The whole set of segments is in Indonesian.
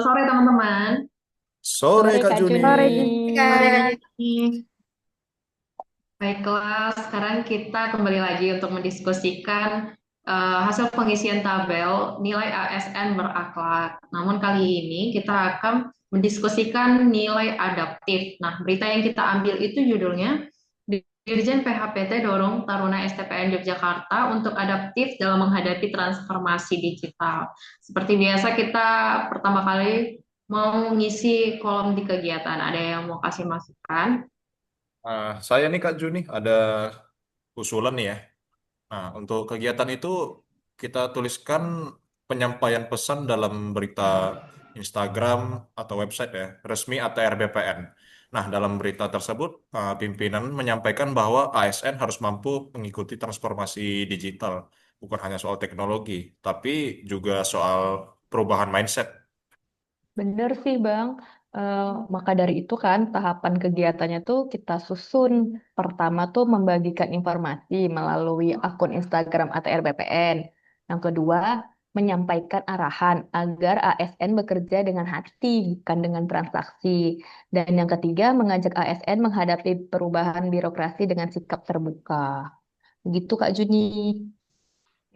sore teman-teman. Sore Sore Kak Kak Juni. Juni. Sore Juni. Sore Kak Juni. Baiklah, sekarang kita kembali lagi untuk mendiskusikan hasil pengisian tabel nilai ASN berakhlak. Namun kali ini kita akan mendiskusikan nilai adaptif. Nah, berita yang kita ambil itu judulnya Dirjen PHPT dorong Taruna STPN Yogyakarta untuk adaptif dalam menghadapi transformasi digital. Seperti biasa kita pertama kali mau ngisi kolom di kegiatan. Ada yang mau kasih masukan? Saya nih Kak Juni ada usulan nih ya. Nah, untuk kegiatan itu kita tuliskan penyampaian pesan dalam berita Instagram atau website ya, resmi ATR BPN. Nah, dalam berita tersebut, pimpinan menyampaikan bahwa ASN harus mampu mengikuti transformasi digital, bukan hanya soal teknologi, tapi juga soal perubahan mindset. Bener sih Bang. Eh, Maka dari itu kan tahapan kegiatannya tuh kita susun. Pertama tuh membagikan informasi melalui akun Instagram ATR BPN. Yang kedua, menyampaikan arahan agar ASN bekerja dengan hati, bukan dengan transaksi. Dan yang ketiga, mengajak ASN menghadapi perubahan birokrasi dengan sikap terbuka. Begitu Kak Juni.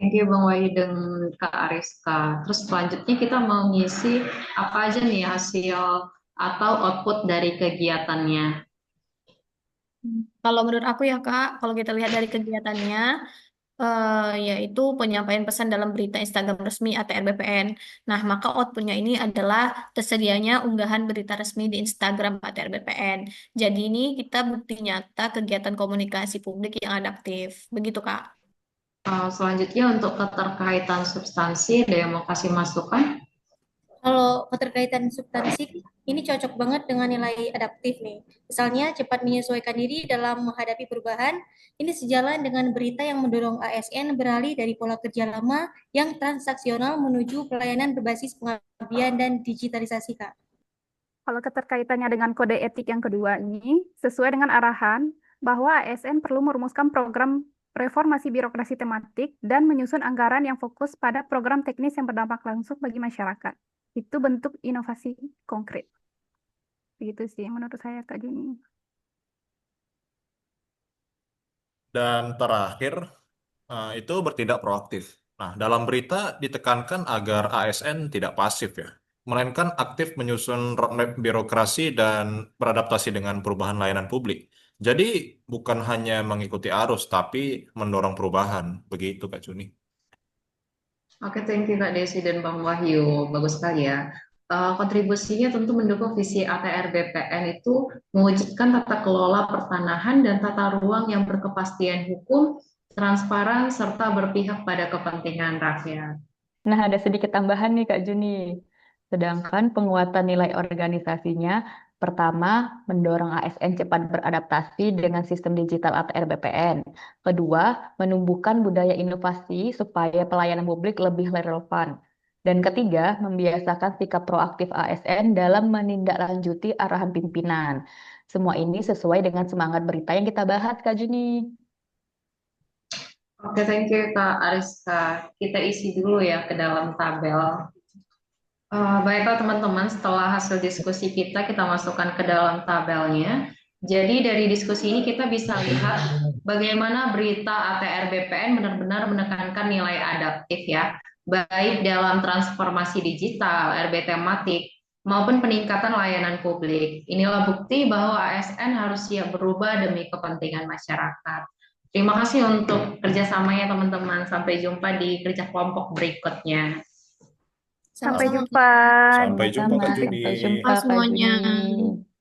Thank you Bang Wahid dan Kak Ariska. Terus selanjutnya kita mau ngisi apa aja nih hasil atau output dari kegiatannya. Kalau menurut aku ya Kak, kalau kita lihat dari kegiatannya, yaitu penyampaian pesan dalam berita Instagram resmi ATR BPN. Nah, maka outputnya ini adalah tersedianya unggahan berita resmi di Instagram ATR BPN. Jadi ini kita bukti nyata kegiatan komunikasi publik yang adaptif. Begitu Kak. Selanjutnya untuk keterkaitan substansi, ada yang mau kasih masukan? Kalau keterkaitan substansi, ini cocok banget dengan nilai adaptif nih. Misalnya cepat menyesuaikan diri dalam menghadapi perubahan. Ini sejalan dengan berita yang mendorong ASN beralih dari pola kerja lama yang transaksional menuju pelayanan berbasis pengabdian dan digitalisasi, Kak. Kalau keterkaitannya dengan kode etik yang kedua ini, sesuai dengan arahan bahwa ASN perlu merumuskan program reformasi birokrasi tematik dan menyusun anggaran yang fokus pada program teknis yang berdampak langsung bagi masyarakat. Itu bentuk inovasi konkret. Begitu sih menurut saya, Kak Juni. Dan terakhir, itu bertindak proaktif. Nah, dalam berita ditekankan agar ASN tidak pasif ya, melainkan aktif menyusun roadmap birokrasi dan beradaptasi dengan perubahan layanan publik. Jadi bukan hanya mengikuti arus, tapi mendorong perubahan. Begitu, Kak Juni. Oke, thank you Kak Desi dan Bang Wahyu. Bagus sekali ya. Kontribusinya tentu mendukung visi ATR BPN itu mewujudkan tata kelola pertanahan dan tata ruang yang berkepastian hukum, transparan, serta berpihak pada kepentingan rakyat. Nah, ada sedikit tambahan nih Kak Juni. Sedangkan penguatan nilai organisasinya, pertama, mendorong ASN cepat beradaptasi dengan sistem digital ATR BPN. Kedua, menumbuhkan budaya inovasi supaya pelayanan publik lebih relevan. Dan ketiga, membiasakan sikap proaktif ASN dalam menindaklanjuti arahan pimpinan. Semua ini sesuai dengan semangat berita yang kita bahas, Kak Juni. Oke, thank you Kak Ariska. Kita isi dulu ya ke dalam tabel. Baiklah teman-teman, setelah hasil diskusi kita masukkan ke dalam tabelnya. Jadi dari diskusi ini kita bisa lihat bagaimana berita ATR BPN benar-benar menekankan nilai adaptif ya, baik dalam transformasi digital, RB tematik, maupun peningkatan layanan publik. Inilah bukti bahwa ASN harus siap berubah demi kepentingan masyarakat. Terima kasih untuk kerjasamanya teman-teman. Sampai jumpa di kerja kelompok berikutnya. Sampai Sama-sama. jumpa. Sampai jumpa, Sama-sama, Kak Juni. sampai jumpa Kak Semuanya. Juni.